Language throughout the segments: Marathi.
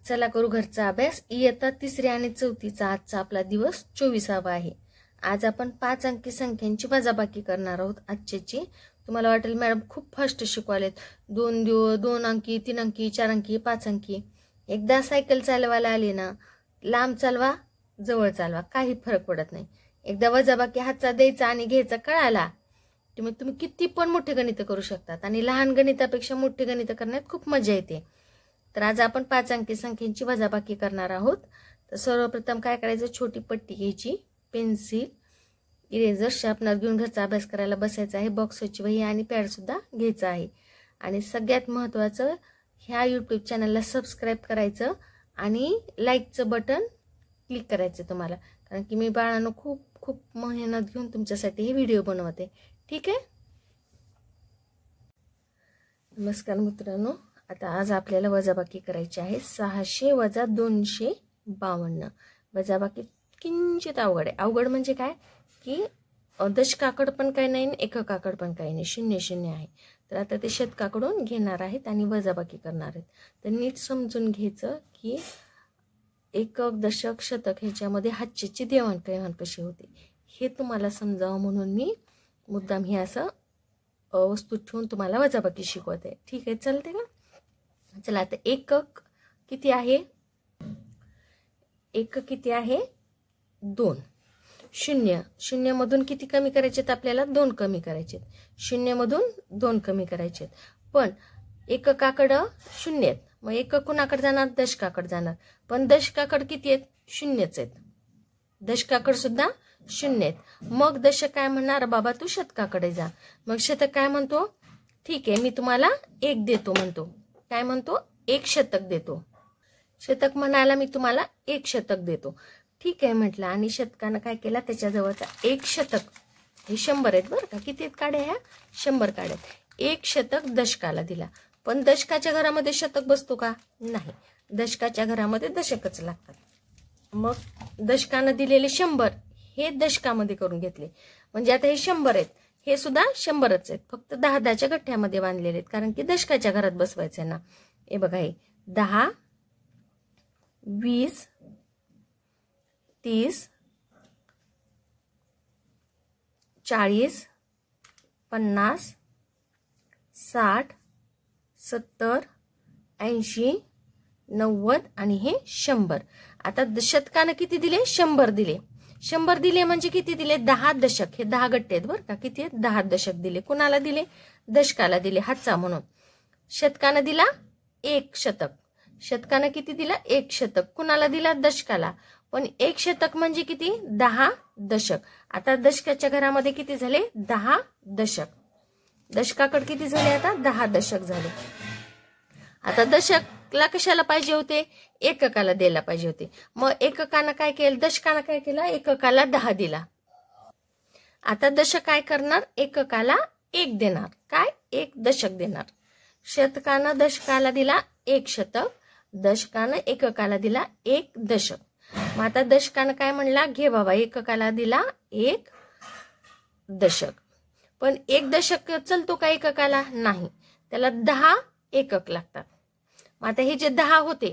चला करू घरचा अभ्यास. इयत्ता 3री आणि 4थीचा आजचा आपला दिवस 24वा आहे. आज आपण 5 अंकी संख्यांची वजाबाकी करणार आहोत. आजची तुम्हाला वाटेल मॅडम खूप फास्ट शिकवालेत, 2 अंकी, 3 अंकी, 4 अंकी, 5 अंकी. एकदा सायकल चालवायला आली ना, लांब चालवा जवळ चालवा काही फरक पडत नाही. एकदा वजाबाकी हातचा द्यायचा आणि घ्यायचा कळाला तुम्ही किती पण मोठे गणित करू शकतात आणि लहान गणितापेक्षा मोठे गणित करण्यात खूप मजा येते. तर आज आपण 5 अंकी संख्यांची वजाबाकी करणार आहोत. तर सर्वप्रथम काय करायचं, छोटी पट्टी घ्यायची, पेन्सिल, इरेजर, शार्पनर घेऊन घरचा अभ्यास करायला बसायचा आहे. बॉक्सची वही आणि पॅड सुद्धा घ्यायचा आहे. आणि सगळ्यात महत्त्वाचं, ह्या यूट्यूब चॅनलला सबस्क्राईब करायचं आणि लाईकचं बटन क्लिक करायचं तुम्हाला, कारण की मी बाळांनो खूप मेहनत घेऊन तुमच्यासाठी हे व्हिडिओ बनवते. ठीक आहे. नमस्कार मित्रांनो, आता आज आपल्याला वजाबाकी करायची आहे. 600 वजा 252. वजाबाकी किंचित अवघड आहे. अवघड म्हणजे काय की दशकाकड पण काही नाही, एककाकड पण काही नाही, 0 आहे. तर आता ते शतकाकडून घेणार आहेत आणि वजाबाकी करणार आहेत. तर नीट समजून घ्यायचं की एकक, दशक, शतक ह्याच्यामध्ये हातची देवाणघेवाण कशी होते हे तुम्हाला समजावं म्हणून मी मुद्दाम हे असं वस्तू ठेवून तुम्हाला वजाबाकी शिकवते. ठीक आहे, चालते का? चला, आता एकक किती आहे? एकक किती आहे? 2. 0 मधून किती कमी करायचेत आपल्याला? 2 कमी करायचेत. 0 मधून 2 कमी करायचेत. पण एककाकडं 0 आहेत, मग एकक कुणाकडे जाणार? दशकाकडे जाणार. पण दशकाकडे किती आहेत? 0च आहेत. दशकाकडे सुद्धा 0 आहेत. मग दशक काय म्हणणार? बाबा तू शतकाकडे जा. मग शतक काय म्हणतो? ठीक आहे, मी तुम्हाला 1 देतो म्हणतो. काय म्हणतो? 1 शतक देतो. शतक म्हणायला मी तुम्हाला 1 शतक देतो. ठीक आहे म्हटलं. आणि शतकानं काय केला? त्याच्याजवळचा 1 शतक, हे 100 आहेत बरं का. किती आहेत काड्या? ह्या 100 काड्या. 1 शतक दशकाला दिला. पण दशकाच्या घरामध्ये शतक बसतो का? नाही. दशकाच्या घरामध्ये दशकच लागतात. मग दशकानं दिलेले 100 हे दशकामध्ये करून घेतले. म्हणजे आता हे 100 आहेत, हे सुद्धा 100च आहेत, फक्त 10-10च्या गठ्ठ्यामध्ये बांधलेले आहेत, कारण की दशकाच्या घरात बसवायचे ना. हे बघा, हे 10, 20, 30, 40, 50, 60, 70, 80, 90 आणि हे 100. आता शतकानं किती दिले? 100 दिले. 100 दिले म्हणजे किती दिले? 10 दशक. हे 10 गट्टे आहेत बरं का. किती आहेत? 10 दशक दिले. कुणाला दिले? दशकाला दिले, हातचा म्हणून. शतकानं दिला 1 शतक. शतकानं किती दिला? 1 शतक. कुणाला दिला? दशकाला. पण 1 शतक म्हणजे किती? 10 दशक. आता दशकाच्या घरामध्ये किती झाले? 10 दशक. दशकाकडे किती झाले? आता 10 दशक झाले. आता दशकला कशाला पाहिजे होते? एककाला द्यायला पाहिजे होते. मग एककानं काय केलं? दशकानं काय केलं? एककाला 10 दिला. आता दशक काय करणार? एककाला 1 देणार. काय? 1 दशक देणार. शतकानं दशकाला दिला 1 शतक, दशकानं एककाला दिला 1 दशक. मग आता दशकानं काय म्हणला? घे बाबा, एककाला दिला 1 दशक. पण 1 दशक चलतो का एककाला? नाही, त्याला 10 एकक लागतात. मग आता हे जे 10 होते,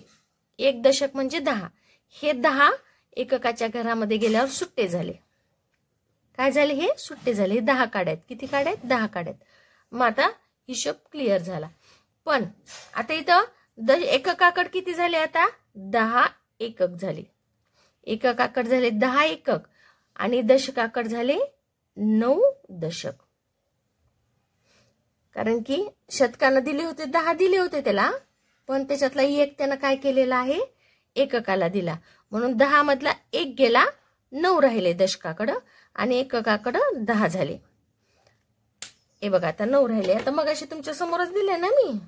1 दशक म्हणजे 10, हे 10 एककाच्या घरामध्ये गेल्यावर सुट्टे झाले. काय झाले? हे सुट्टे झाले. हे 10 काड्यात. किती काड्यात? 10 काड्यात. मग आता हिशोब क्लिअर झाला. पण आता इथं एककाकड किती झाले? आता 10 एकक झाले. एककाकड झाले 10 एकक आणि दशकाकड झाले 9 दशक. कारण की शतकानं दिले होते 10 दिले होते त्याला, पण त्याच्यातला 1 त्यानं काय केलेला आहे? एककाला दिला. म्हणून 10 मधला 1 गेला, 9 राहिले दशकाकडं आणि एककाकडं 10 झाले. हे बघा, आता 9 राहिले. आता मग अशी तुमच्या समोरच दिले ना, मी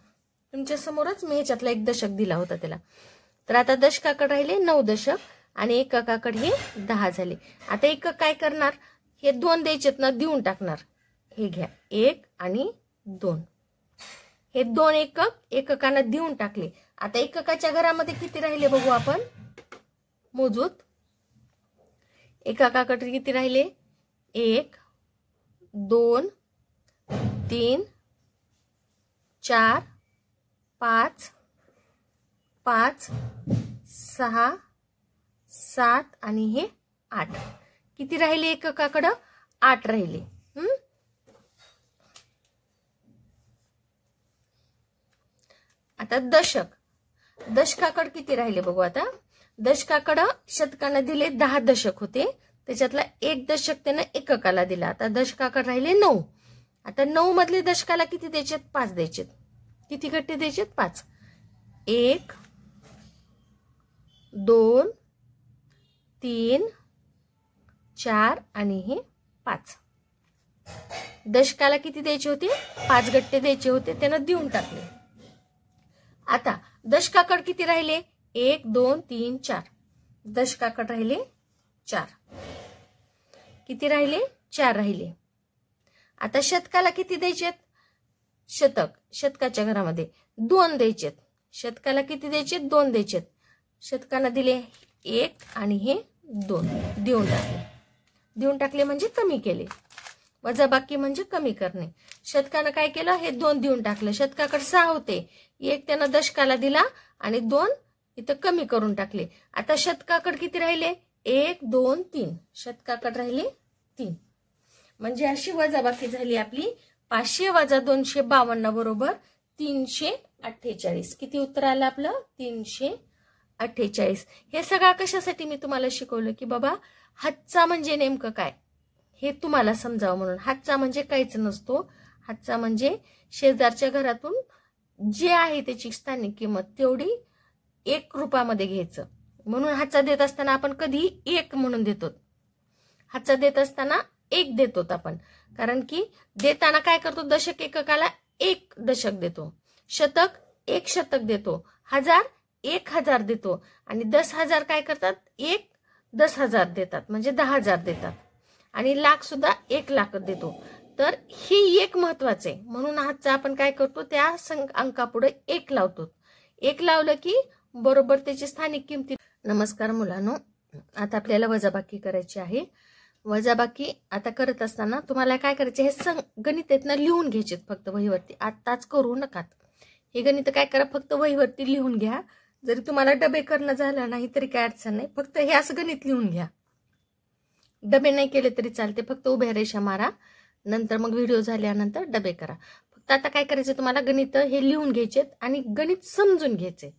तुमच्या समोरच मी ह्याच्यातला 1 दशक दिला होता त्याला. तर आता दशकाकडे राहिले 9 दशक आणि एककाकडे हे 10 झाले. आता एकक काय करणार? हे 2 द्यायचेत ना, देऊन टाकणार. हे घ्या, 1 आणि 2. हे 2 एकक एककानं देऊन टाकले. आता एककाच्या घरामध्ये किती राहिले बघू आपण, मोजूत. एककाकडे किती राहिले? 1, 2, 3, 4, 5, 5 6 7 आणि हे 8. किती राहिले एककाकडं? 8 राहिले. आता दशकाकडे किती राहिले बघू. आता दशकाकडं शतकानं दिले 10 दशक होते, त्याच्यातला 1 दशक त्यानं एककाला दिला. आता दशकाकडे राहिले 9. आता 9 मधले दशकाला किती द्यायचे? 5 द्यायचे. किती गट्टे द्यायचे? 5. 1 2 3 4 आणि हे 5. दशकाला किती द्यायचे होते? 5 गट्टे द्यायचे होते, त्यानं देऊन टाकले. आता दशकाकडे किती राहिले? 1 2 3 4. दशकाकडे राहिले 4. किती राहिले? 4 राहिले. आता शतकाला किती द्यायचेत? शतकाच्या घरामध्ये 2 द्यायचेत. शतकाला किती द्यायचे? 2 द्यायचेत. शतकाला दिले 1 आणि हे 2 देऊन टाकले म्हणजे कमी केले. वजाबाकी म्हणजे कमी करणे. शतकानं काय केलं? हे 2 देऊन टाकलं. शतकाकडे 6 होते, 1 त्यानं दशकाला दिला आणि 2 इथं कमी करून टाकले. आता शतकाकडे किती राहिले? 1 2 3. शतकाकडे राहिले 3. म्हणजे अशी वजाबाकी झाली आपली. 500 वजा 252 बरोबर 348. किती उत्तर आलं आपलं? 348. हे सगळं कशासाठी मी तुम्हाला शिकवलं की बाबा हातचा म्हणजे नेमकं काय हे तुम्हाला समजावं म्हणून. हातचा म्हणजे काहीच नसतो. हातचा म्हणजे शेजारच्या घरातून जे आहे त्याची स्थानिक किंमत तेवढी 1 रुपयामध्ये घ्यायचं. म्हणून हातचा देत असताना आपण कधी 1 म्हणून देतो. हातचा देत असताना 1 देतो आपण, कारण की देताना काय करतो? दशक एककाला 1 दशक देतो. शतक 1 शतक देतो. हजार 1000 देतो. आणि 10,000 काय करतात? 1 10,000 देतात, म्हणजे 10,000 देतात. आणि लाख सुद्धा 1 लाख देतो. तर ही 1 महत्वाचं आहे. म्हणून हातचा आपण काय करतो? त्या अंकापुढे 1 लावतो. 1 लावलं की बरोबर त्याची स्थानिक किमती. नमस्कार मुलांनो, आता आपल्याला वजाबाकी करायची आहे. वजाबाकी आता करत असताना तुम्हाला काय करायचे? हे गणित आहेत ना, लिहून घ्यायचे फक्त वहीवरती. आताच करू नका. हे गणित काय करा? फक्त वहीवरती लिहून घ्या. जरी तुम्हाला डबे करणं झालं नाही तरी काय अडचण नाही. फक्त हे असं गणित लिहून घ्या. डबे नाही केले तरी चालते. फक्त उभ्या रेषा मारा. नंतर मग व्हिडिओ झाल्यानंतर डबे करा. फक्त आता काय करायचं? तुम्हाला गणित हे लिहून घ्यायचेत आणि गणित समजून घ्यायचे.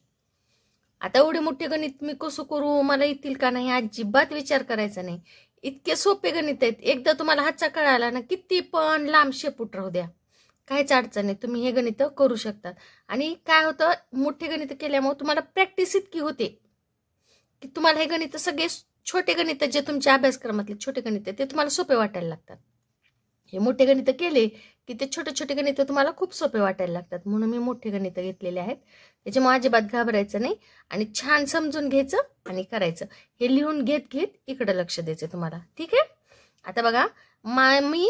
आता एवढे मोठे गणित मी कसं करू? मला येतील का नाही? अजिबात विचार करायचा नाही. इतके सोपे गणित आहेत. एकदा तुम्हाला हातचा कळाला ना, किती पण लांब शेपूट राहू द्या, काहीच अडचण नाही. तुम्ही हे गणित करू शकतात. आणि काय होतं? मोठे गणित केल्यामुळे तुम्हाला प्रॅक्टिस इतकी होते की तुम्हाला हे गणित सगळे छोटे गणित जे तुमच्या अभ्यासक्रमातले छोटे गणित ते तुम्हाला सोपे वाटायला लागतात. हे मोठे गणित केले की ते छोटे छोटे गणित तुम्हाला खूप सोपे वाटायला लागतात. म्हणून मी मोठे गणित घेतलेले आहेत. त्याच्यामुळे अजिबात घाबरायचं नाही आणि छान समजून घ्यायचं आणि करायचं. हे लिहून घेत इकडे लक्ष द्यायचं तुम्हाला. ठीक आहे. आता बघा, मी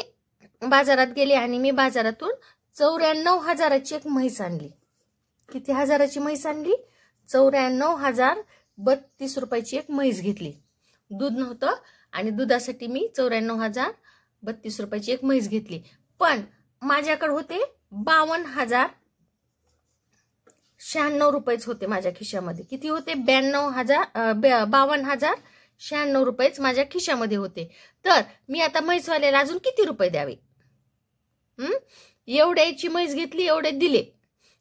बाजारात गेले आणि मी बाजारातून 94,000ची एक म्हैस आणली. किती हजाराची म्हैस आणली? 94,032 रुपयाची एक म्हैस घेतली. दूध नव्हतं आणि दुधासाठी मी 94,032 रुपयाची एक म्हैस घेतली. पण माझ्याकडे होते 52,096 रुपयेच होते माझ्या खिशामध्ये. किती होते? 52,096 रुपयेच माझ्या खिशामध्ये होते. तर मी आता म्हैसवाल्याला अजून किती रुपये द्यावे? एवढ्याची म्हैस घेतली, एवढे दिले.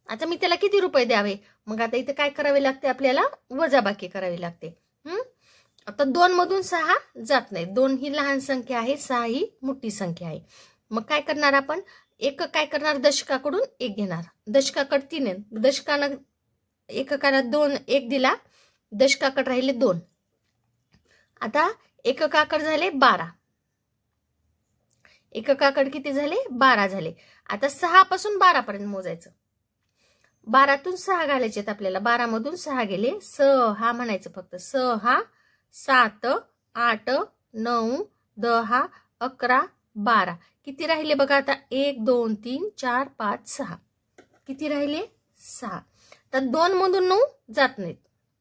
आता मी त्याला किती रुपये द्यावे? मग आता इथे काय करावे लागते? आपल्याला वजाबाकी करावी लागते. आता 2 मधून 6 जात नाही. 2 ही लहान संख्या आहे, 6 ही मोठी संख्या आहे. मग काय करणार आपण? काय करणार? दशकाकडून 1 घेणार. दशकाकडे 3 आहे. दशकानं एककाला 1 दिला, दशकाकडे राहिले 2. आता एककाकडे झाले 12. एककाकडे किती झाले? 12 झाले. आता 6 पासून 12 पर्यंत मोजायचं. 12तून 6 घालायचे आपल्याला. 12 मधून 6 गेले. 6 म्हणायचं फक्त. 6 7 8 9 10 11 12. किती राहिले बघा आता? 1 2 3 4 5 6. किती राहिले? 6. तर 2 मधून 9 जात नाहीत.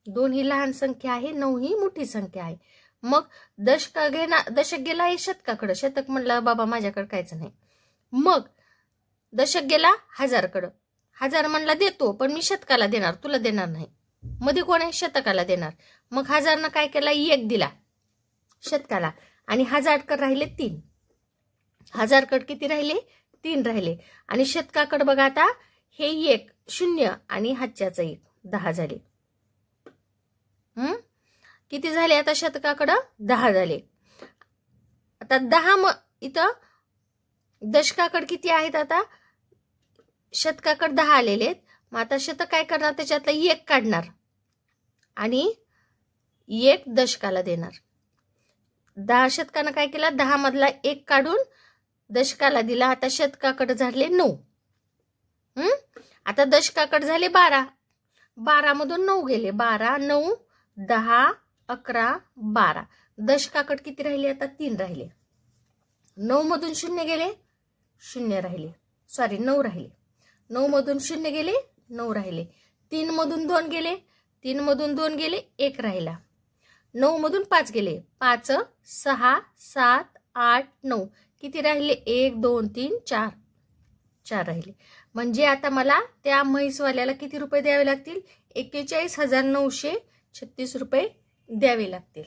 2 ही लहान संख्या आहे, 9 ही मोठी संख्या आहे. मग दशक गेला आहे शतकाकडे. शतक म्हणलं बाबा माझ्याकडे कायच नाही. मग दशक गेला हजारकडं. 1000 म्हणला देतो, पण मी शतकाला देणार, तुला देणार नाही. मध्ये कोण आहे? शतकाला देणार. मग हजारनं काय केला? 1 दिला शतकाला आणि हजारकड राहिले 3. हजारकड किती राहिले? 3 राहिले. आणि शतकाकड बघा आता हे 1 0 आणि हातच्याचं 1 10 झाले. किती झाले आता शतकाकडं? 10 झाले. आता 10 इथं दशकाकड किती आहेत? आता शतकाकड 10 आलेले आहेत. मग आता शतक काय करणार? त्याच्यातला 1 काढणार आणि 1 दशकाला देणार. 10 शतकानं काय केलं? 10 मधला 1 काढून दशकाला दिला. आता शतकाकडे झाले 9. आता दशकाकडे झाले 12. 12 मधून 9 गेले. 12 9 10 11 12. दशकाकडे किती राहिले? आता 3 राहिले. 9 मधून 0 गेले, 0 राहिले. सॉरी 9 राहिले. 9 मधून 0 गेले, 9 राहिले. 3 मधून 2 गेले, 3 मधून 2 गेले, 1 राहिला. 9 मधून 5 गेले, 5 6 7 8 9. किती राहिले? 1 2 3 4 4 राहिले. म्हणजे आता मला त्या म्हैसवाल्याला किती रुपये द्यावे लागतील? 41,936 रुपये द्यावे लागतील.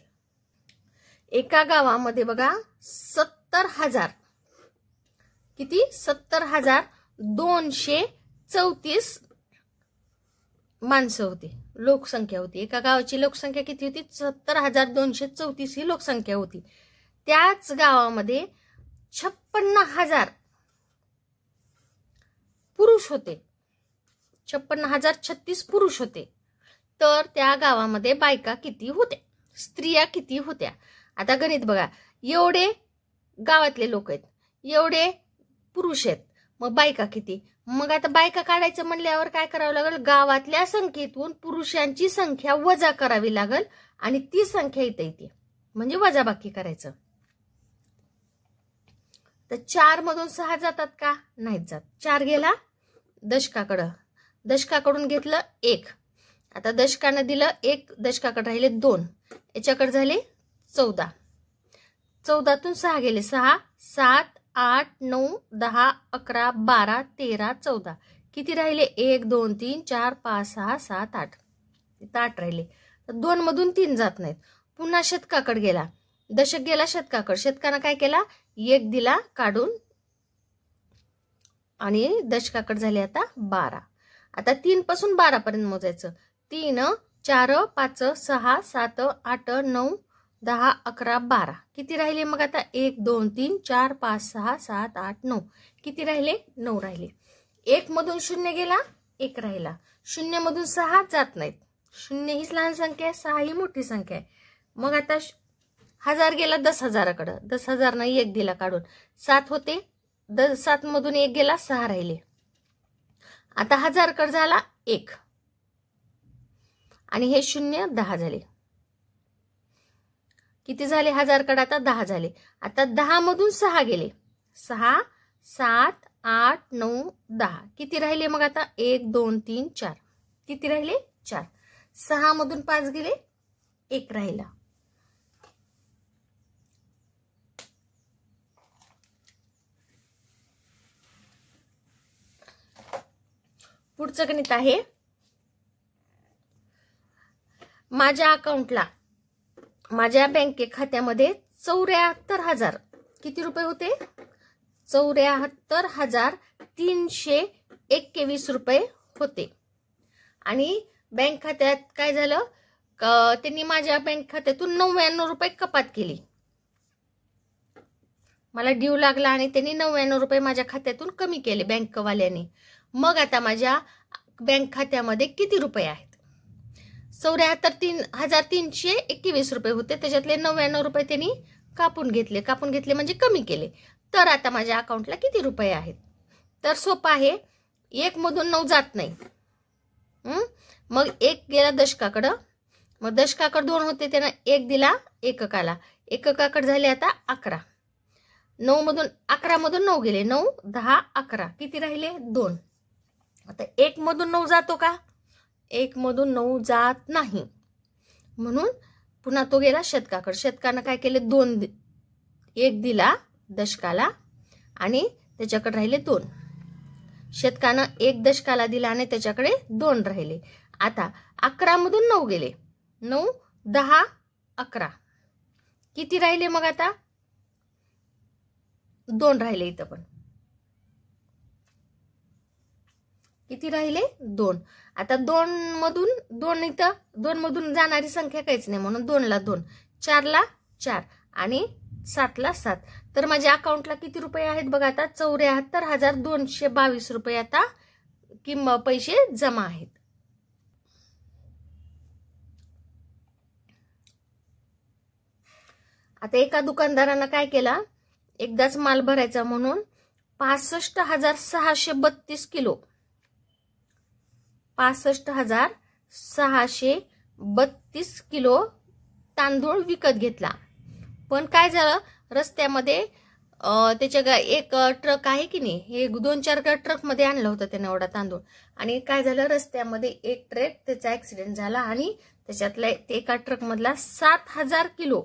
एका गावामध्ये बघा 70,000 किती? 70,234 माणसं होती, लोकसंख्या होती. एका गावाची लोकसंख्या किती होती? 70,234 ही लोकसंख्या होती. त्याच गावामध्ये 56,000 पुरुष होते. 56,036 पुरुष होते. तर त्या गावामध्ये बायका किती होत्या? स्त्रिया किती होत्या? आता गणित बघा. एवढे गावातले लोक आहेत, एवढे पुरुष आहेत, मग बायका किती? मग आता बायका काढायचं म्हणल्यावर काय करावं लागेल? गावातल्या संख्येतून पुरुषांची संख्या वजा करावी लागेल आणि ती संख्या इथे येते, म्हणजे वजाबाकी करायचं. तर 4 मधून 6 जातात का? नाहीत जात. 4 गेला दशकाकडं, दशकाकडून घेतलं 1. आता दशकानं दिलं 1, दशकाकडे राहिले 2, याच्याकडे झाले 14. 14तून 6 गेले, 6 7 8 9 10 11 12 13 14. किती राहिले? 1 2 3 4 5 6 7 8. इथं 8 राहिले. 2 मधून 3 जात नाहीत. पुन्हा शतकाकडे गेला, दशक गेला शतकाकडे. शतकानं काय केला? 1 दिला काढून आणि दशकाकडे झाले आता 12. आता 3 पासून 12 पर्यंत मोजायचं. 3 4 5 6 7 8 9 10 11 12. किती राहिले मग आता? 1 2 3 4 5 6 7 8 9. किती राहिले? 9 राहिले. 1 मधून 0 गेला, 1 राहिला. 0 मधून 6 जात नाहीत. 0 हीच लहान संख्या आहे, 6 ही मोठी संख्या आहे. मग आता 1000 गेला 10,000कडे, 10,000 1 दिला काढून, 7 होते. 7 मधून 1 गेला, 6 राहिले. आता 1000कडे झाला 1 आणि हे 0 10 झाले. किती झाले? 1000कडे आता 10 झाले. आता 10 मधून 6 गेले, 6 7 8 9 10. किती राहिले मग आता? 1 2 3 4. किती राहिले? 4. 6 मधून 5 गेले, 1 राहिला. पुढचं गणित आहे. माझ्या अकाउंटला, माझ्या बँके खात्यामध्ये 74,000 किती रुपये होते? 74,321 रुपये होते. आणि बँक खात्यात काय झालं? त्यांनी माझ्या बँक खात्यातून 99 रुपये कपात केली. मला ड्यू लागला आणि त्यांनी 99 रुपये माझ्या खात्यातून कमी केले बँकवाल्यांनी. मग आता माझ्या बँक खात्यामध्ये किती रुपये आहेत? 74,321 रुपये होते. त्याच्यातले 99 रुपये त्यांनी कापून घेतले म्हणजे कमी केले. तर आता माझ्या अकाउंटला किती रुपये आहेत? तर सोपं आहे. 1 मधून 9 जात नाही. मग 1 गेला दशकाकडं, मग दशकाकडे 2 होते, त्यानं 1 दिला एककाला, एककाकडे झाले आता 11. 9 मधून 11 मधून 9 गेले, 9 10 11. किती राहिले? 2. आता 1 मधून 9 जातो का? 1 मधून 9 जात नाही. म्हणून पुन्हा तो गेला शतकाकडे. शतकानं काय केले? 1 दिला दशकाला आणि त्याच्याकडे राहिले 2. शतकानं 1 दशकाला दिला आणि त्याच्याकडे 2 राहिले. आता 11 मधून 9 गेले, 9, 10, 11, किती राहिले मग आता? 2 राहिले. इथं पण किती राहिले? 2. आता 2 मधून 2, इथं 2 मधून जाणारी संख्या काहीच नाही म्हणून 2 ला 2, 4 ला 4 आणि 7 ला 7. तर माझ्या अकाउंटला किती रुपये आहेत बघा आता? 74,222 रुपये आता पैसे जमा आहेत. आता एका दुकानदारानं काय केला, एकदाच माल भरायचा म्हणून 65,632 किलो 65,632 किलो तांदूळ विकत घेतला. पण काय झालं, रस्त्यामध्ये त्याच्या एक ट्रक आहे की नाही, हे 2-4 ट्रक मध्ये आणलं होतं त्याने एवढा तांदूळ. आणि काय झालं, रस्त्यामध्ये एक ट्रक त्याचा ऍक्सिडेंट झाला आणि त्याच्यातल्या एका ट्रक मधला 7,000 किलो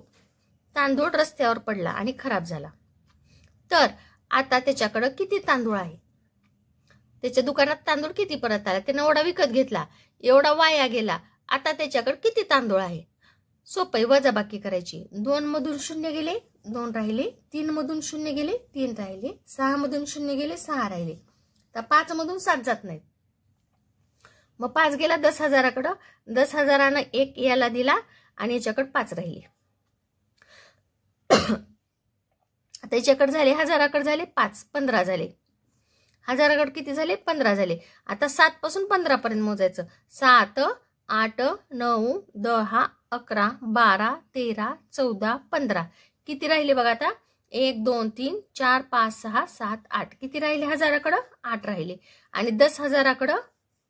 तांदूळ रस्त्यावर पडला आणि खराब झाला. तर आता त्याच्याकडे किती तांदूळ आहे? त्याच्या दुकानात तांदूळ किती परत आला? त्याने एवढा विकत घेतला, एवढा वाया गेला. आता त्याच्याकडे किती तांदूळ आहे? सोपं, वजाबाकी करायची. 2 मधून 0 गेले, 2 राहिले. 3 मधून 0 गेले, 3 राहिले. 6 मधून 0 गेले, 6 राहिले. तर 5 मधून 7 जात नाहीत. मग 5 गेला 10,000कडं, 10,000नं 1 याला दिला आणि याच्याकडे 5 राहिले. आता याच्याकडे झाले, 1000कडे झाले 5, 15 झाले. 1000कडे किती झाले? 15 झाले. आता 7 पासून 15 पर्यंत मोजायचं. 7, 8, 9, 10, 11, 12, 13, 14, 15. किती राहिले बघा आता? 1, 2, 3, 4, 5, 6, 7, 8. किती राहिले? 1000कडं 8 राहिले आणि 10,000कडं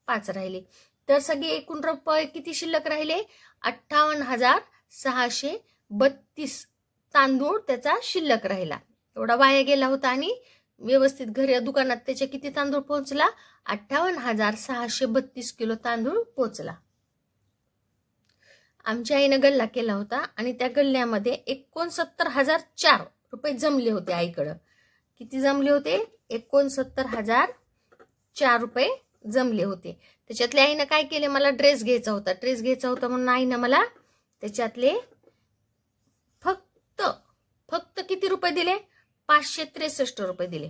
5 राहिले. तर सगळे एकूण रुपये किती शिल्लक राहिले? 58,632 तांदूळ त्याचा शिल्लक राहिला. एवढा वाया गेला होता आणि व्यवस्थित घरी दुकानात त्याचे किती तांदूळ पोहोचला? 58,632 किलो तांदूळ पोहोचला. आमच्या आईनं गल्ला केला होता आणि त्या गल्ल्यामध्ये 69,004 रुपये जमले होते आईकडं. किती जमले होते? 69,004 रुपये जमले होते. त्याच्यातले आईनं काय केले, मला ड्रेस घ्यायचा होता म्हणून आईनं मला त्याच्यातले फक्त किती रुपये दिले? 563 रुपये दिले.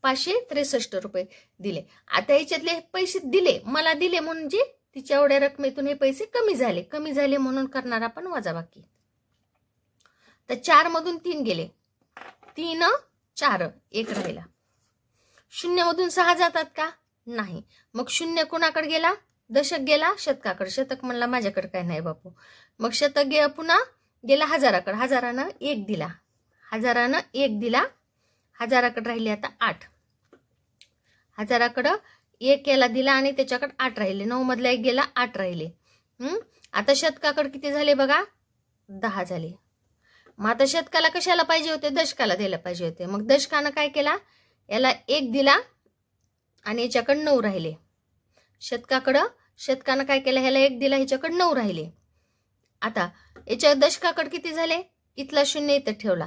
563 रुपये दिले. आता याच्यातले पैसे दिले, मला दिले म्हणजे तिच्या एवढ्या रकमेतून हे पैसे कमी झाले म्हणून करणार आपण वजाबाकी. तर 4 मधून 3 गेले, 3, 4, 1 राहिला. 0 मधून 6 जातात का? नाही. मग 0 कोणाकडे गेला? दशक गेला शतकाकडे. शतक म्हणला माझ्याकडे काय नाही बापू. मग शतक पुन्हा गेला 1000कडे. 1000नं 1 दिला, 1000कडे राहिले आता 8. 1000कडे 1 याला दिला आणि त्याच्याकडे 8 राहिले. 9 मधला 1 गेला, 8 राहिले. आता शतकाकडे किती झाले बघा? 10 झाले. मग आता शतकाला कशाला पाहिजे होते? दशकाला द्यायला पाहिजे होते. मग दशकानं काय केला? याला 1 दिला आणि याच्याकडे 9 राहिले. शतकानं काय केलं? ह्याला 1 दिला, ह्याच्याकडे 9 राहिले. आता याच्या दशकाकडे किती झाले? इथला 0 इथं ठेवला,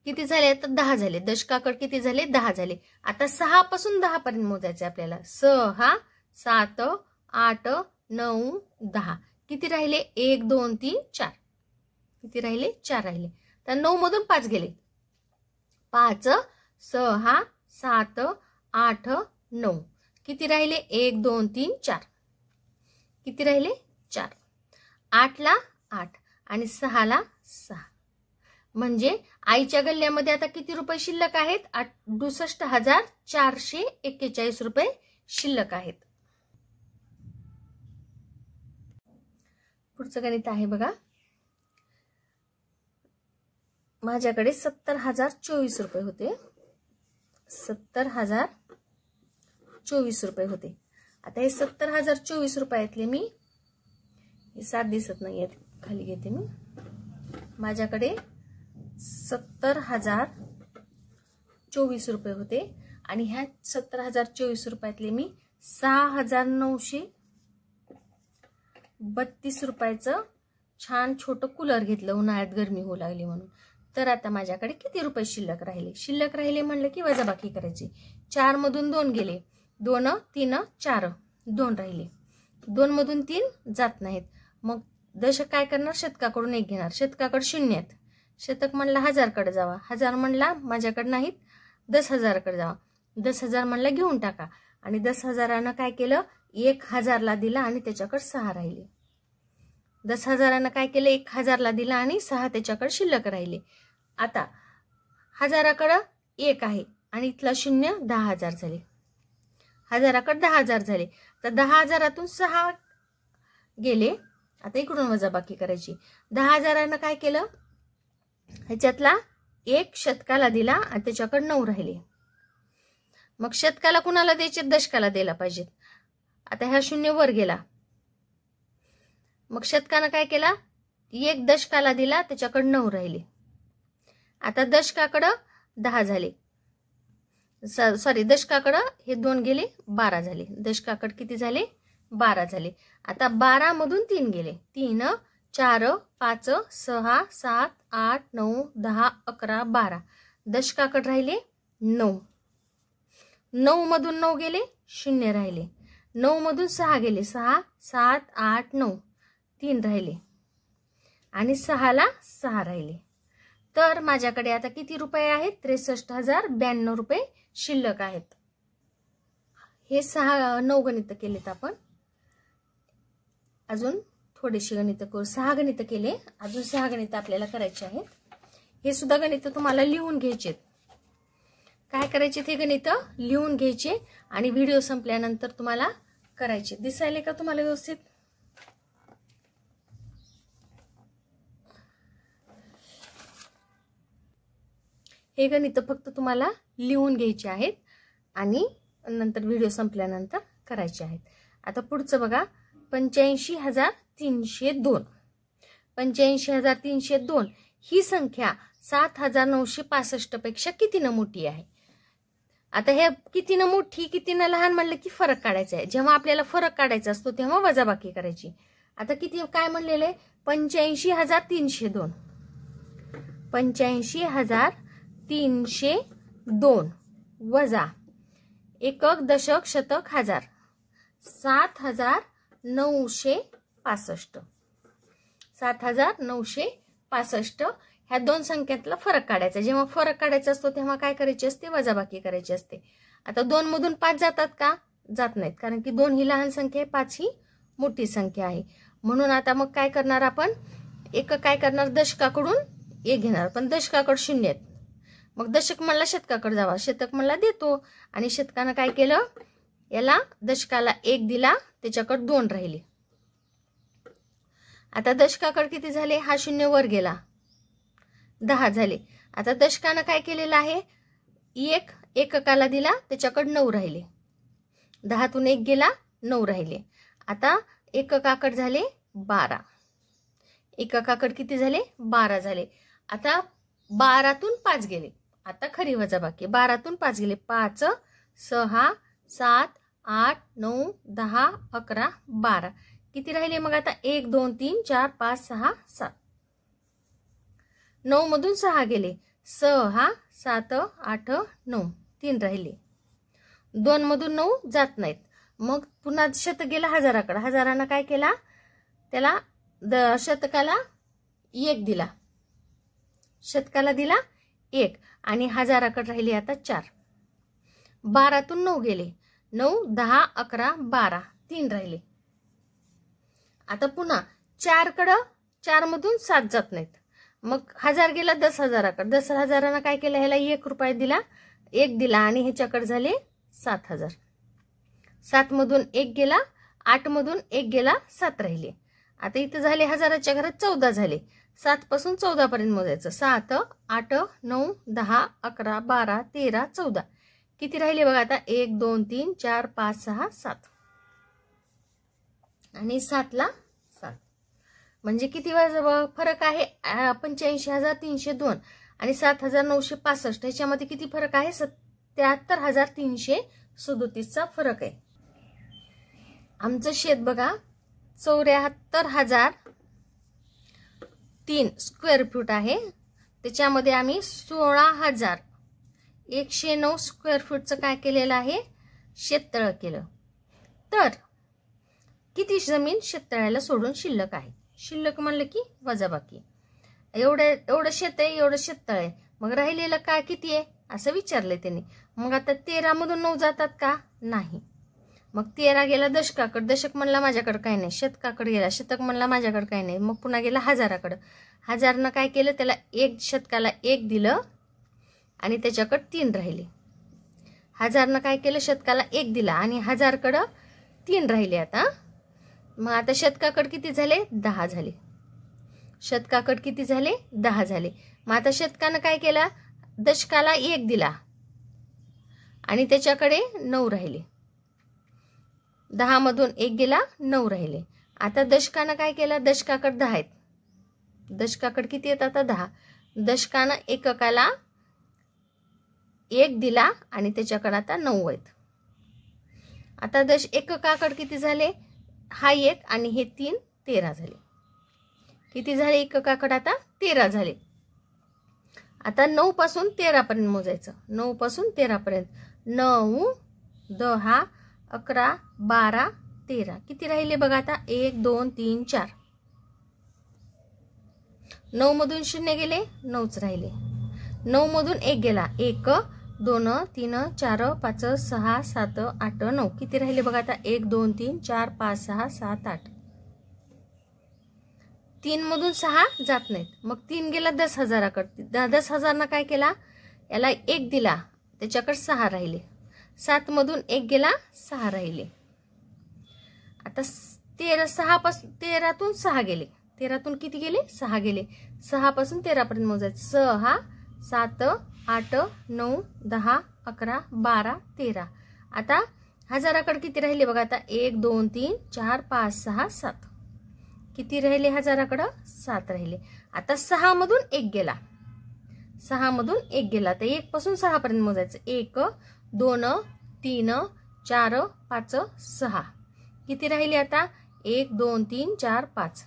किती झाले? आता 10 झाले. दशकाकडे किती झाले? 10 झाले. आता 6 पासून 10 पर्यंत मोजायचे आपल्याला. 6, 7, 8, 9, 10. किती राहिले? 1, 2, 3, 4. किती राहिले? 4 राहिले. तर 9 मधून 5 गेले. 5, 6, 7, 8, 9. किती राहिले? 1, 2, 3, 4. किती राहिले? 4. 8 ला 8 आणि 6 ला 6. म्हणजे आईच्या गल्ल्यामध्ये आता किती रुपये शिल्लक आहेत? 68,441 रुपये शिल्लक आहेत. पुढचं गणित आहे बघा. माझ्याकडे 70,024 रुपये होते. 70,024 रुपये होते. आता हे 70,024 रुपयातले मी हे 7 दिसत नाहीयेत, खाली घेते मी. माझ्याकडे 70,024 रुपये होते आणि ह्या 70,024 रुपयातले मी 6,932 रुपयाचं छान छोटं कूलर घेतलं उन्हाळ्यात गरमी होऊ लागली म्हणून. तर आता माझ्याकडे किती रुपये शिल्लक राहिले? शिल्लक राहिले म्हणलं की वजाबाकी करायची. 4 मधून 2 गेले, 2 3 4 2 राहिले. 2 मधून 3 जात नाहीत. मग दशक काय करणार, शतकाकडून 1 घेणार. शतकाकडे 0 आहेत. शतक म्हणला 1000 कडे जावा, 1000 म्हणला माझ्याकडे नाहीत, 10,000 कडे जावा. 10,000 म्हणला घेऊन टाका. आणि 10,000 काय केलं, 1,000 ला दिला आणि त्याच्याकडे 6 राहिले. 10,000 काय केलं, 1,000 ला दिला आणि 6 त्याच्याकडे शिल्लक राहिले. आता 1000कडे 1 आहे आणि इथला 0 10,000 झाले. 1000कडे 10,000 झाले. तर 10,000तून 6 गेले. आता इकडून वजाबाकी करायची. 10,000 काय केलं, ह्याच्यातला 1 शतकाला दिला आणि त्याच्याकडे 9 राहिले. मग शतकाला कुणाला द्यायचे, दशकाला द्यायला पाहिजेत. आता ह्या 0 वर गेला. मग शतकानं काय केला, 1 दशकाला दिला, त्याच्याकडे 9 राहिले. आता दशकाकडं 10 झाले. सॉरी, दशकाकडं हे 2 गेले, 12 झाले. दशकाकडे किती झाले, 12 झाले. आता 12 मधून 3 गेले. 3 4 5 6 7 8 9 10 11 12. दशकाकडे राहिले 9. 9 मधून 9 गेले, 0 राहिले. 9 मधून 6 गेले, 6 7 8 9 3 राहिले आणि 6 ला 6 राहिले. तर माझ्याकडे आता किती रुपये आहेत, 63,092 रुपये शिल्लक आहेत. हे 9 गणित केलेत आपण. अजून थोडेसे गणित करू. 6 गणित केले, अजून 6 गणित आपल्याला करायचे आहेत. हे सुद्धा गणित तुम्हाला लिहून घ्यायचे. काय करायचे, ते गणित लिहून घ्यायचे आणि व्हिडिओ संपल्यानंतर तुम्हाला करायचे. दिसायले का तुम्हाला व्यवस्थित? हे गणित फक्त तुम्हाला लिहून घ्यायचे आहेत आणि नंतर व्हिडिओ संपल्यानंतर करायचे आहेत. आता पुढचं बघा, 85,302. 85,302 ही संख्या 7,965 पेक्षा कितीनं मोठी आहे. आता हे कितीनं मोठी कितीनं लहान म्हणलं की फरक काढायचा आहे. जेव्हा आपल्याला फरक काढायचा असतो तेव्हा वजाबाकी करायची. आता किती काय म्हणलेलं आहे, 85,302. 85,302 वजा एकक दशक शतक हजार 7,965. 7,965 ह्या दोन संख्यातला फरक काढायचा. जेव्हा फरक काढायचा असतो तेव्हा काय करायचे असते, वजाबाकी करायची असते. आता 2 मधून 5 जातात का, जात नाहीत, कारण की 2 ही लहान संख्या आहे, 5 ही मोठी संख्या आहे. म्हणून आता मग काय करणार आपण, एक काय करणार, दशकाकडून 1 घेणार, पण दशकाकडे 0 आहेत. मग दशक म्हणला शतकाकडे जावा, शतक म्हणला देतो आणि शतकानं काय केलं, याला दशकाला 1 दिला, त्याच्याकडे 2 राहिले. आता दशकाकडे किती झाले, हा 0 वर गेला, 10 झाले. आता दशकानं काय केलेलं आहे, 1 एककाला दिला, त्याच्याकडे 9 राहिले. 10तून 1 गेला, 9 राहिले. आता एककाकडे झाले 12. एककाकडे किती झाले, 12 झाले. आता 12तून 5 गेले. आता खरी वजाबाकी, 12तून 5 गेले, 5 6 7 8 9 10 11 12. किती राहिले मग आता, 1 2 3 4 5 6 7. 9 मधून 6 गेले, 6 7 8 9 3 राहिले. 2 मधून 9 जात नाहीत. मग पुन्हा शतक गेला हजाराकडे. हजारानं काय केला, त्याला शतकाला 1 दिला, शतकाला दिला 1 आणि हजाराकडे राहिले आता 4. 12तून 9 गेले, 9 10 11 12 3 राहिले. आता पुन्हा 4 कडे, 4 मधून 7 जात नाहीत. मग 1000 गेला 10,000कडे. 10,000नं काय केलं, ह्याला 1 रुपया दिला, 1 दिला आणि ह्याच्याकडे झाले 7,000. 7 मधून 1 गेला, 8 मधून 1 गेला, 7 राहिले. आता इथं झाले हजाराच्या घरात 14 झाले. 7 पासून 14 पर्यंत मोजायचं. 7 8 9 10 11 12 13 14. किती राहिले बघा आता, 1 2 3 4 5 6 7 आणि 7 ला 7. म्हणजे किती फरक आहे, 85,302 आणि 7,965. ह्याच्यामध्ये किती फरक आहे, 77,337चा फरक आहे. आमचं शेत बघा 74,003 स्क्वेअर फूट आहे. त्याच्यामध्ये आम्ही 16,109 स्क्वेअर फूटचं काय केलेलं आहे, शेततळ केलं तर किती जमीन शेततळ्याला सोडून शिल्लक आहे? शिल्लक म्हणलं की वजाबाकी. एवढं शेत आहे, एवढं शेततळ आहे, मग राहिलेलं काय किती आहे असं विचारलंय त्यांनी. मग आता 13 मधून 9 जातात का? नाही. मग 13 गेला दशकाकडे, दशक म्हणला माझ्याकडे काही नाही. शतकाकडे गेला, शतक म्हणला माझ्याकडे काही नाही. मग पुन्हा गेला हजाराकडे, हजारनं काय केलं, त्याला एक शतकाला 1 दिलं आणि त्याच्याकडे 3 राहिले. हजारनं काय केलं, शतकाला 1 दिला आणि हजारकडं 3 राहिले. आता मग आता शतकाकडे किती झाले? 10 झाले. शतकाकडे किती झाले? 10 झाले. मग आता शतकानं काय केलं, दशकाला 1 दिला आणि त्याच्याकडे 9 राहिले. 10 मधून 1 गेला, 9 राहिले. आता दशकानं काय केलं, दशकाकडे 10 आहेत. दशकाकडे किती आहेत आता? 10. दशकानं एककाला 1 दिला आणि त्याच्याकडे आता 9 आहेत. आता एककाकडे किती झाले? हा 1 आणि हे 3, 13 झाले. किती झाले एककाकडे? आता 13 झाले. आता 9 पासून 13 पर्यंत मोजायचं. 9 पासून 13 पर्यंत. 9, 10, 11, 12, 13. किती राहिले बघा आता? 1, 2, 3, 4. 9 मधून 0 गेले, 9च राहिले. 9 मधून 1 गेला, 1, 2, 3, 4, 5, 6, 7, 8, 9. किती राहिले बघा आता? 1, 2, 3, 4, 5, 6, 7, 8. 3 मधून 6 जात नाहीत. मग 3 गेला 10,000कडे. 10,000 काय केला, याला 1 दिला, त्याच्याकडे 6 राहिले. 7 मधून 1 गेला, 6 राहिले. आता 13तून 6 गेले. 13तून किती गेले? 6 गेले. 6 पासून 13 पर्यंत मोजायचं. 6, 7, 8, 9, 10, 11, 12, 13. आता हजाराकडे किती राहिले बघा आता? 1, 2, 3, 4, 5, 6, 7. किती राहिले हजाराकडं? 7 राहिले. आता 6 मधून 1 गेला. 6 मधून 1 गेला तर 1 पासून 6 पर्यंत मोजायचं. 1, 2, 3, 4, 5, 6. किती राहिले आता? 1, 2, 3, 4, 5.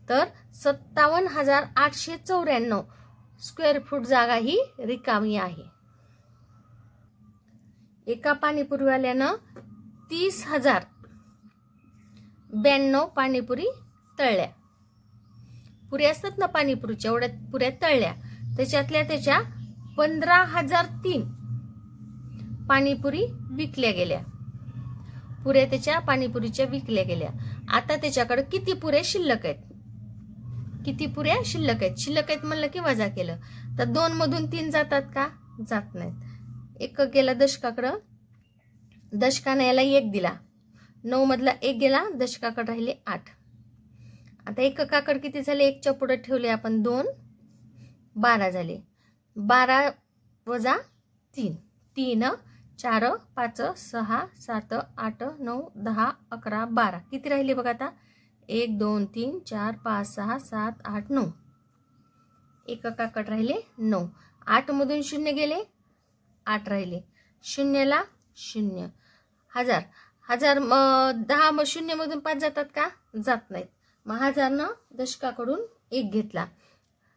तर 57,894 स्क्वेअर फूट जागा ही रिकामी आहे. एका पाणीपुरीवाल्यानं 30,092 पाणीपुरी तळल्या. पुरी असतात ना पाणीपुरीच्या, एवढ्या पुऱ्या तळल्या. त्याच्यातल्या त्याच्या 15,003 पाणीपुरी विकल्या गेल्या. पुऱ्या त्याच्या पाणीपुरीच्या विकल्या गेल्या. आता त्याच्याकडे किती पुऱ्या शिल्लक आहेत? किती पुऱ्या शिल्लक आहेत? शिल्लक आहेत म्हणलं की वजा केलं तर 2 मधून 3 जातात का? जात नाहीत. 1 गेला दशकाकडं, दशकानं याला 1 दिला, 9 मधला 1 गेला, दशकाकडे राहिले 8. आता एककाकडे किती झाले? 1च्या पुढे ठेवले आपण 2, 12 झाले. 12 वजा 3, 3, 4, 5, 6, 7, 8, 9, 10, 11, 12. किती राहिले बघा आता? 1, 2, 3, 4, 5, 6, 7, 8, 9. एककाकडे राहिले 9. 8 मधून 0 गेले, 8 राहिले. 0ला 0. हजार 10 मग 0 मधून 5 जातात का? जात नाहीत. मग हजारनं दशकाकडून 1 घेतला.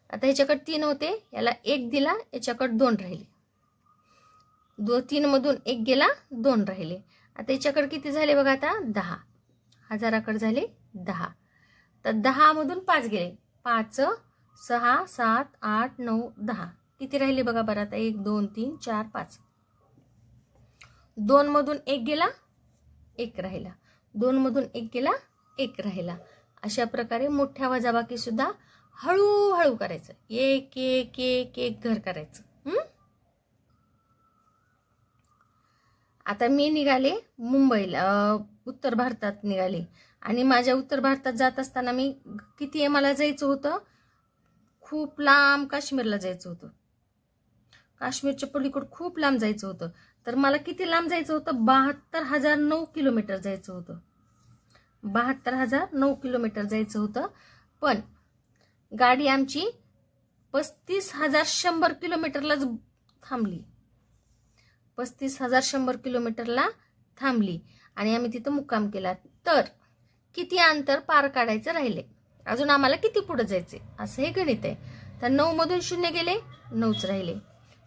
आता ह्याच्याकडे 3 होते, याला 1 दिला, याच्याकडे 2 राहिले. 3 मधून 1 गेला, 2 राहिले. आता याच्याकडे किती झाले बघा आता? 10. हजाराकडे झाले 10. तर 10 मधून 5 गेले, 5, 6, 7, 8, 9, 10. किती राहिले बघा बरं आता? 1, 2, 3, 4, 5. 2 मधून 1 गेला, 1 राहिला. 2 मधून 1 गेला, 1 राहिला. अशा प्रकारे मोठ्या वजाबाकी सुद्धा हळूहळू करायचं. एक एक एक एक घर करायचं. आता मी निघाले मुंबईला, उत्तर भारतात निघाले आणि माझ्या उत्तर भारतात जात असताना मी किती मला जायचं होतं? खूप लांब काश्मीरला जायचं होतं. काश्मीरच्या पलीकडे खूप लांब जायचं होतं. तर मला किती लांब जायचं होतं? 72,009 किलोमीटर जायचं होतं. 72,009 किलोमीटर जायचं होतं. पण गाडी आमची 35,100 किलोमीटरलाच थांबली. 35,100 किलोमीटरला थांबली आणि आम्ही तिथं मुक्काम केला. तर किती अंतर पार काढायचं राहिले? अजून आम्हाला किती पुढे जायचे? असं हे गणित आहे. तर 9 मधून 0 गेले, 9च राहिले.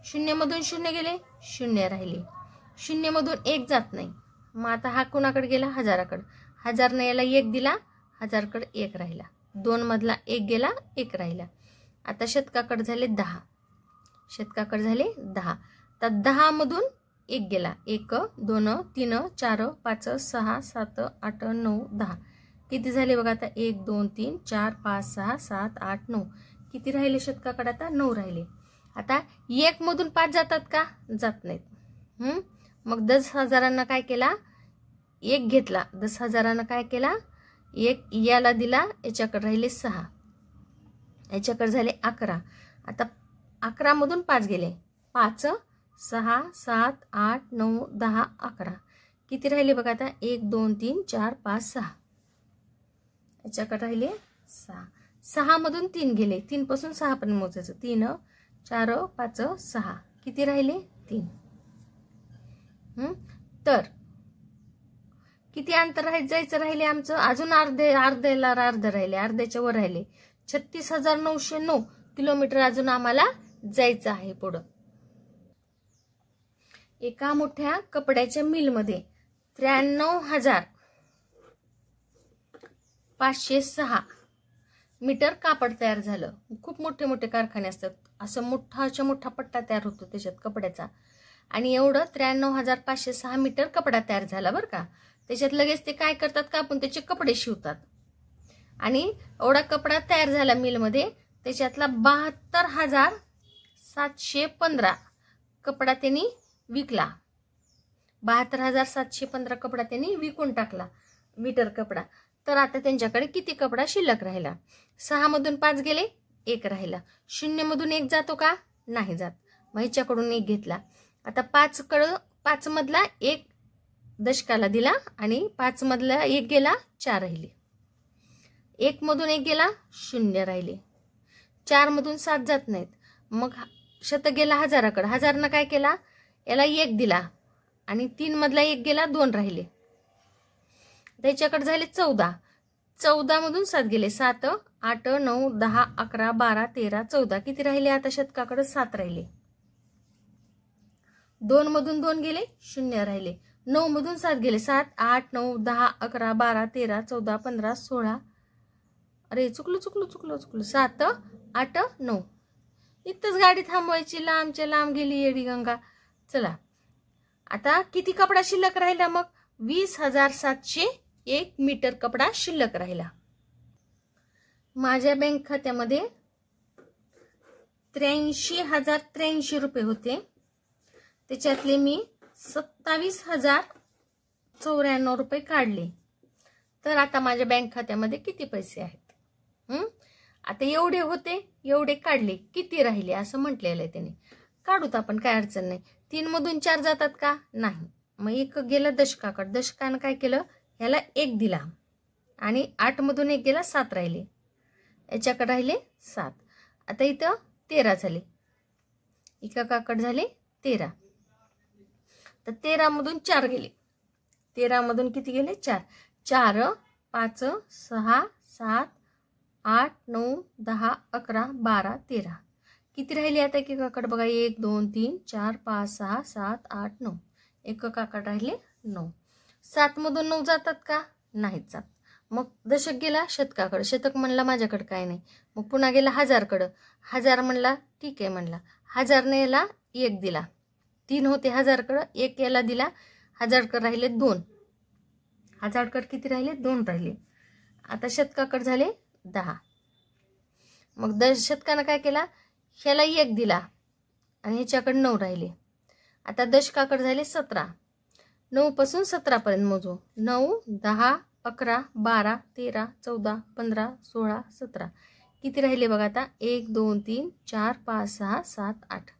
0 मधून 0 गेले, 0 राहिले. शून्यमधून 1 जात नाही. मग आता हा कोणाकडे गेला? हजाराकडे. 1000ने याला 1 दिला, 1000कडे 1 राहिला. 2 मधला 1 गेला, 1 राहिला. आता शतकाकडे झाले 10. शतकाकडे झाले 10. तर 10 मधून 1 गेला. 1 2 3 4 5 6 7 8 9 10. किती झाले बघा आता? 1 2 3 4 5 6 7 8 9. किती राहिले शतकाकडे? आता 9 राहिले. आता 1 मधून 5 जातात का? जात नाहीत. मग 10,000 काय केला? 1 घेतला. 10,000 काय केला? 1 याला दिला, याच्याकडे राहिले 6, याच्याकडे झाले 11. आता 11 मधून 5 गेले. 5 6 7 8 9 10 11. किती राहिले बघा आता? 1 2 3 4 5 6. याच्याकडे राहिले 6. 6 मधून 3 गेले. 3 पासून 6 पर्यंत मोजायचं. 3 4 5 6. किती राहिले? 3. तर किती अंतर जायचं राहिले आमचं? अजून अर्ध्याला अर्ध राहिले, अर्ध्याच्या वर राहिले. 36,909 किलोमीटर अजून आम्हाला जायचं आहे पुढं. एका मोठ्या कपड्याच्या मिलमध्ये 93,506 मीटर कापड तयार झालं. खूप मोठे मोठे कारखाने असतात. असं मोठा पट्टा तयार होतो त्याच्यात कपड्याचा. आणि एवढं 93,506 मीटर कपडा तयार झाला बरं का. त्याच्यात लगेच ते काय करतात? कापून त्याचे कपडे शिवतात. आणि एवढा कपडा तयार झाला मिलमध्ये. त्याच्यातला 72,715 कपडा त्यांनी विकला. 72,715 कपडा त्यांनी विकून टाकला, मीटर कपडा. तर आता त्यांच्याकडे किती कपडा शिल्लक राहिला? 6 मधून 5 गेले, 1 राहिला. 0 मधून 1 जातो का? नाही जात. मग ह्याच्याकडून 1 घेतला. आता 5 मधला 1 दशकाला दिला आणि 5 मधला 1 गेला, 4 राहिले. 1 मधून 1 गेला, 0 राहिले. 4 मधून 7 जात नाहीत. मग शतक गेला हजाराकडे. 1000 काय केला? याला 1 दिला आणि 3 मधला 1 गेला, 2 राहिले. त्याच्याकडे झाले 14. 14 मधून 7 गेले. 7 8 9 10 11 12 13 14. किती राहिले आता शतकाकडे? 7 राहिले. 2 मधून 2 गेले, 0 राहिले. 9 मधून 7 गेले. 7 8 9 10 11 12 13 14 15 16. अरे चुकलो. 7 8 9. इथंच गाडी थांबवायची. लांबच्या लांब गेली येडी गंगा. चला आता किती कपडा शिल्लक राहिला? मग 20,701 मीटर कपडा शिल्लक राहिला. माझ्या बँक खात्यामध्ये 83,083 रुपये होते. त्याच्यातले मी 27,094 रुपये काढले. तर आता माझ्या बँक खात्यामध्ये किती पैसे आहेत? आता एवढे होते, एवढे काढले, किती राहिले असं म्हटलेलं आहे त्याने. काढूत आपण, काय अडचण नाही. 3 मधून 4 जातात का? नाही. मग 1 गेलं दशकाकडे. दशकानं काय केलं? ह्याला 1 दिला आणि 8 मधून 1 गेला, 7 राहिले. याच्याकडे राहिले 7. आता इथं 13 झाले. एकाकडे झाले 13. तर 13 मधून 4 गेले. 13 मधून किती गेले? 4. 4 5 6 7 8 9 10 11 12 13. किती राहिले आता एकाकडे? बघा 1 2 3 4 5 6 7 8 9. एकाकडे राहिले 9. 7 मधून 9 जातात का? नाहीच जात. मग दशक गेला शतकाकडे. शतक म्हणला माझ्याकडे काय नाही. मग पुन्हा गेला हजारकडं. 1000 म्हणला ठीक आहे म्हणला. 1000ने याला 1 दिला. 3 होते हजारकडं, 1 याला दिला. हजारकडे राहिले 2. हजारकडे किती राहिले? 2 राहिले. आता शतकाकडे झाले 10. मग शतकानं काय केला? ह्याला 1 दिला आणि ह्याच्याकडे 9 राहिले. आता दशकाकडे झाले 17. 9 पासून 17 पर्यंत मोजू. 9 10 11 12 13 14 15 16 17. किती राहिले बघा आता? 1 2 3 4 5 6 7 8.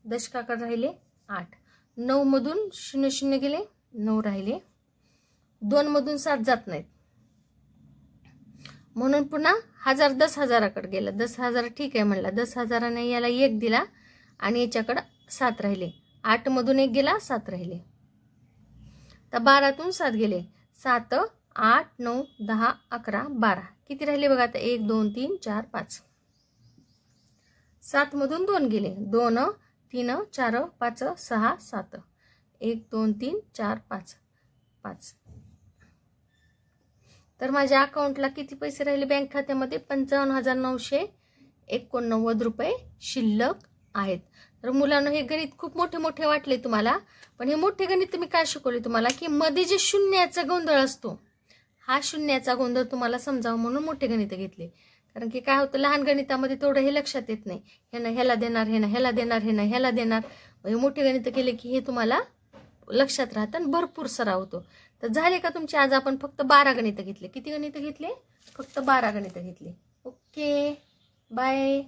दशकाकडे राहिले 8. 9 मधून 0 0 गेले, 9 राहिले. 2 मधून 7 जात नाहीत. म्हणून पुन्हा 1000 10,000कडे गेला. 10,000 ठीक आहे म्हणला. 10,000ने याला 1 दिला आणि याच्याकडे 7 राहिले. 8 मधून 1 गेला, 7 राहिले. तर 12तून 7 गेले. 7 8 9 10 11 12. किती राहिले बघा आता? 1 2 3 4 5. 7 मधून 2 गेले. 2 3 4 5 6 7. 1 2 3 4 5 5. तर माझ्या अकाउंटला किती पैसे राहिले बँक खात्यामध्ये? 55,989 रुपये शिल्लक आहेत. तर मुलांना हे गणित खूप मोठे मोठे वाटले तुम्हाला, पण हे मोठे गणित मी काय शिकवले तुम्हाला की मध्ये जे शून्याचा गोंधळ असतो, हा शून्याचा गोंधळ तुम्हाला समजावं म्हणून मोठे गणित घेतले. कारण की काय होतं, लहान गणितामध्ये तेवढं हे लक्षात येत नाही. ह्यानं ह्याला देणार, ह्यानं ह्याला देणार, ह्यानं ह्याला देणार. हे मोठे गणित केले की हे तुम्हाला लक्षात राहतं आणि भरपूर सराव होतो. तर झाले का तुमचे? आज आपण फक्त 12 गणित घेतले. किती गणित घेतले? फक्त 12 गणित घेतले. Okay, bye.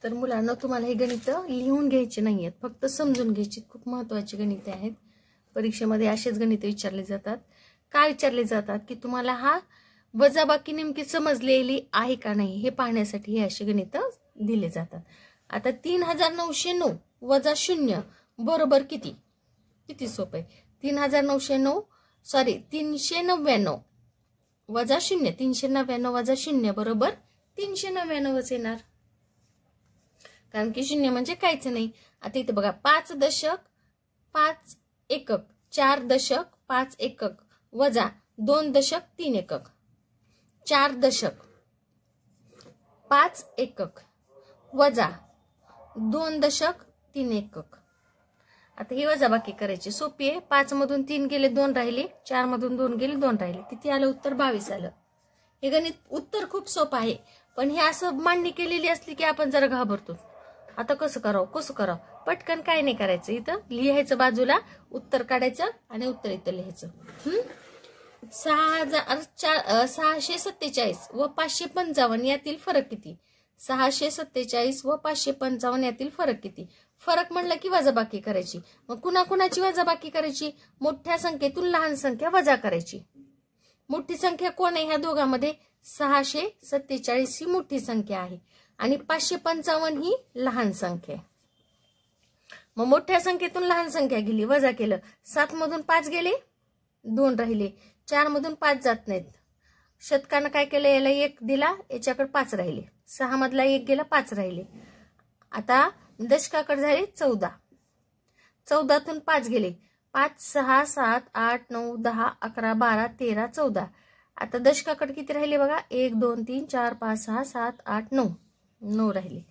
तर मुलांना तुम्हाला हे गणित लिहून घ्यायचे नाहीयेत, फक्त समजून घ्यायची. खूप महत्त्वाची गणिते आहेत. परीक्षेमध्ये असेच गणित विचारले जातात. काय विचारले जातात की तुम्हाला हा वजाबाकी नेमकी समजलेली आहे का नाही हे पाहण्यासाठी हे असे गणित दिले जातात. आता 3909 वजा 0 बरोबर किती? किती सोपं आहे. 399 वजा 0, 399 वजा 0 बरोबर 399च येणार. कारण की 0 म्हणजे काहीच नाही. आता इथे बघा, 5 दशक 5 एकक, 4 दशक 5 एकक वजा 2 दशक 3 एकक, 4 दशक 5 एकक वजा 2 दशक 3 एकक. आता ही वजाबाकी करायची सोपी आहे. 5 मधून 3 गेले 2 राहिले, 4 मधून 2 गेले 2 राहिले. किती आलं उत्तर? 22 आलं. हे गणित उत्तर खूप सोपं आहे, पण हे असं मांडणी केलेली असली की आपण जरा घाबरतो. आता कसं करावं? पटकन काय नाही करायचं, इथं लिहायचं बाजूला, उत्तर काढायचं आणि उत्तर इथं लिहायचं. 647 व 555 यातील फरक किती? 647 व 555 यातील फरक किती? फरक म्हणलं की वजाबाकी करायची. मग कुणाकुणाची वजाबाकी करायची? मोठ्या संख्येतून लहान संख्या वजा करायची. मोठी संख्या कोण आहे ह्या दोघांमध्ये? 647 ही मोठी संख्या आहे आणि 555 ही लहान संख्या आहे. मग मोठ्या संख्येतून लहान संख्या गेली, वजा केलं. 7 मधून 5 गेले, 2 राहिले. 4 मधून 5 जात नाहीत. शतकानं काय केलं, याला 1 दिला, याच्याकडे 5 राहिले. 6 मधला 1 गेला, 5 राहिले. आता दशकाकडे झाले 14. 14तून 5 गेले, 5 6 7 8 9 10 11 12 13 14. आता दशकाकडे किती राहिले बघा, 1 2 3 4 5 6 7 8 9 9 राहिले.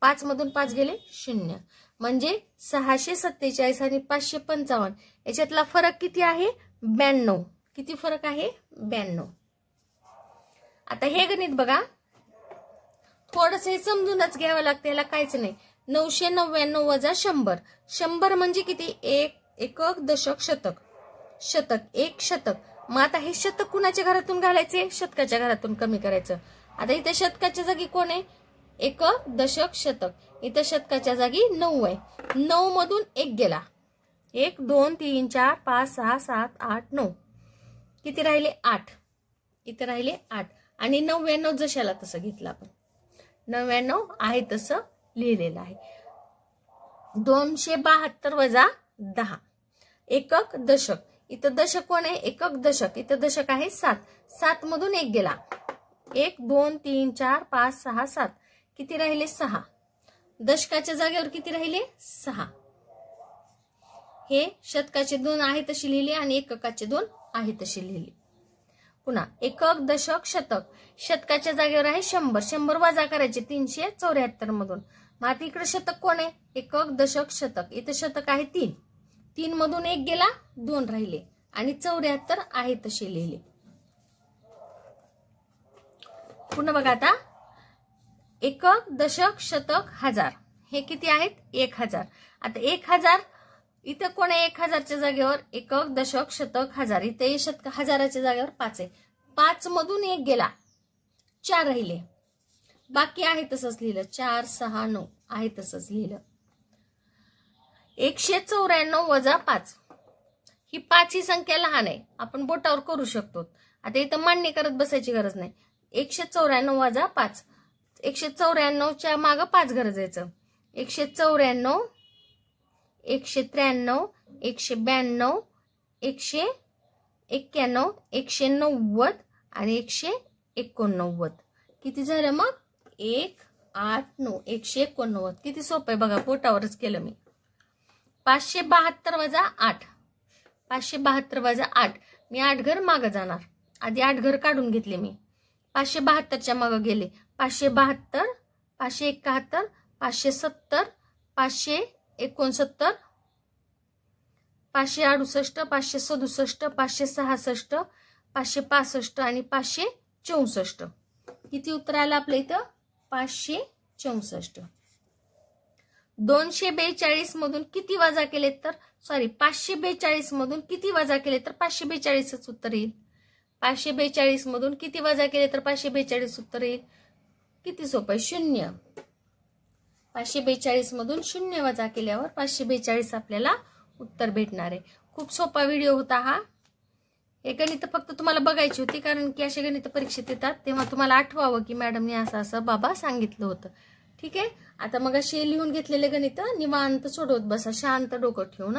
5 मधून 5 गेले 0. म्हणजे 647 आणि 555 याच्यातला फरक किती आहे? 92. किती फरक आहे? 92. आता हे गणित बघा, थोडंसं हे समजूनच घ्यावं लागतं, याला काहीच नाही. 999 वजा 100. 100 म्हणजे किती? 1 एकक दशक शतक. शतक 1 शतक. मग आता हे शतक कुणाच्या घरातून घालायचे? शतकाच्या घरातून कमी करायचं. आता इथे शतकाच्या जागी कोण आहे? एकक दशक शतक. इथं शतकाच्या जागी 9 आहे. 9 मधून 1 गेला, 1 2 3 4 5 6 7 8 9. किती राहिले? 8. इथे राहिले 8. आणि 99 जशाला तसं घेतलं आपण. 99 आहे तसं लिहिलेलं आहे. 272 वजा 10. एकक दशक. इथं दशक कोण आहे? एकक दशक. इथं दशक आहे 7. 7 मधून 1 गेला, 1 2 3 4 5 6 7. किती राहिले? 6. दशकाच्या जागेवर किती राहिले? 6. हे शतकाचे 2 आहे तशी लिहिली आणि एककाचे 2 आहे तशी लिहिली. पुन्हा एकक दशक शतक. शतकाच्या जागेवर आहे 100. 100 वजा करायचे 374 मधून. मग आता इकडे शतक कोण आहे? एकक दशक शतक. इथं शतक आहे 3. 3 मधून 1 गेला, 2 राहिले आणि 74 आहे तसे लिहिले. पुन्हा बघा आता, एकक दशक शतक हजार हे किती आहेत? 1000. आता 1000 इथं कोण आहे? 1000च्या जागेवर एकक दशक शतक हजार. इथे शतक हजाराच्या जागेवर 5 आहे. 5 मधून 1 गेला, 4 राहिले. बाकी आहे तसंच लिहिलं. 4 6 9 आहे तसंच लिहिलं. 194 वजा 5. ही 5 ही संख्या लहान आहे, आपण बोटावर करू शकतो. आता इथं मांडणी करत बसायची गरज नाही. 194 वजा 5. 194च्या मागं 5 घर जायचं. 194 193 192 191 190 आणि 189. किती झालं मग? 1 8 9 189. किती सोपं आहे बघा, पोटावरच केलं मी. 572 वजा 8, 572 वजा 8, मी 8 घर मागं जाणार, आधी 8 घर काढून घेतले मी, 572च्या मागं गेले, 572, 571, 570, 569, 568, 567, 566, 565 आणि 564. किती उत्तर आलं आपल्या इथं? 564. 242 मधून किती वजा केले तर, सॉरी 542 मधून किती वजा केले तर 542च उत्तर येईल. 542 मधून किती वजा केले तर 542 उत्तर येईल. किती सोपं आहे, 0. 542 मधून 0 वजा केल्यावर 542 आपल्याला उत्तर भेटणार आहे. खूप सोपा व्हिडिओ होता हा. हे गणित फक्त तुम्हाला बघायची होती, कारण की असे गणित परीक्षेत येतात तेव्हा तुम्हाला आठवावं की मॅडमने असं असं बाबा सांगितलं होतं. ठीक आहे. आता मग असे लिहून घेतलेले गणित निवांत सोडवत बसा, शांत डोकं ठेवून.